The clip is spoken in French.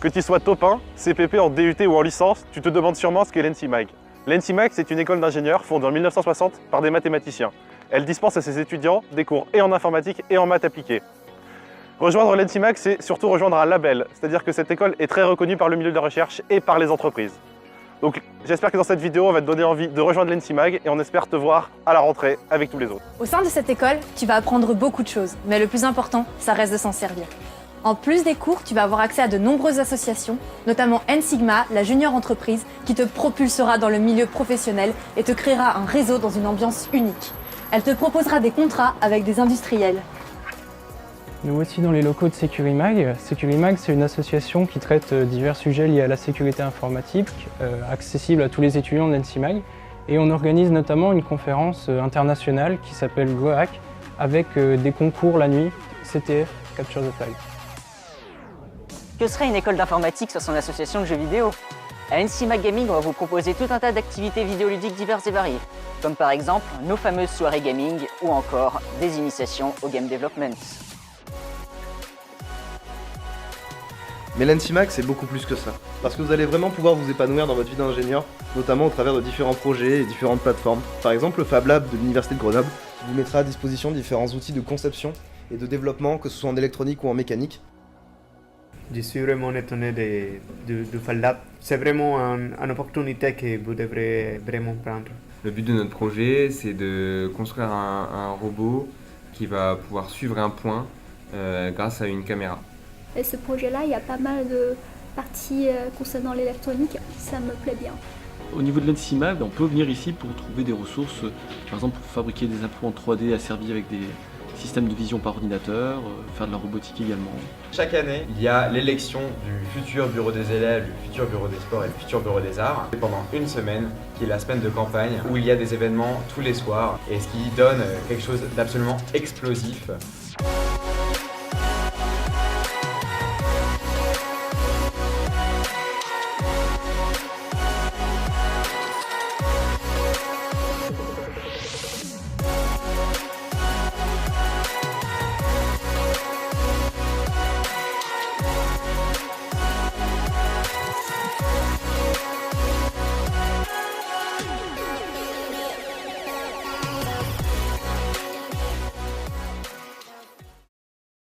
Que tu sois top 1, CPP en DUT ou en licence, tu te demandes sûrement ce qu'est l'ENSIMAG. L'ENSIMAG, c'est une école d'ingénieurs fondée en 1960 par des mathématiciens. Elle dispense à ses étudiants des cours et en informatique et en maths appliquées. Rejoindre l'ENSIMAG, c'est surtout rejoindre un label, c'est-à-dire que cette école est très reconnue par le milieu de la recherche et par les entreprises. Donc j'espère que dans cette vidéo, on va te donner envie de rejoindre l'ENSIMAG et on espère te voir à la rentrée avec tous les autres. Au sein de cette école, tu vas apprendre beaucoup de choses, mais le plus important, ça reste de s'en servir. En plus des cours, tu vas avoir accès à de nombreuses associations, notamment N-Sigma, la junior entreprise, qui te propulsera dans le milieu professionnel et te créera un réseau dans une ambiance unique. Elle te proposera des contrats avec des industriels. Nous voici dans les locaux de Securimag. Securimag, c'est une association qui traite divers sujets liés à la sécurité informatique, accessible à tous les étudiants de l'ENSIMAG. Et on organise notamment une conférence internationale qui s'appelle GoHack, avec des concours la nuit, CTF, Capture the Flag. Que serait une école d'informatique sans son association de jeux vidéo? À NCMAG Gaming, on va vous proposer tout un tas d'activités vidéoludiques diverses et variées, comme par exemple nos fameuses soirées gaming ou encore des initiations au game development. Mais l'ENSIMAG, c'est beaucoup plus que ça. Parce que vous allez vraiment pouvoir vous épanouir dans votre vie d'ingénieur, notamment au travers de différents projets et différentes plateformes. Par exemple, le Fab Lab de l'Université de Grenoble qui vous mettra à disposition différents outils de conception et de développement, que ce soit en électronique ou en mécanique. Je suis vraiment étonné du Fab Lab. C'est vraiment une opportunité que vous devrez vraiment prendre. Le but de notre projet, c'est de construire un robot qui va pouvoir suivre un point grâce à une caméra. Et ce projet-là, il y a pas mal de parties concernant l'électronique, ça me plaît bien. Au niveau de l'ENSIMAG, on peut venir ici pour trouver des ressources, par exemple pour fabriquer des imprimantes 3D asservies avec des systèmes de vision par ordinateur, faire de la robotique également. Chaque année, il y a l'élection du futur bureau des élèves, du futur bureau des sports et le futur bureau des arts. Et pendant une semaine, qui est la semaine de campagne, où il y a des événements tous les soirs, et ce qui donne quelque chose d'absolument explosif.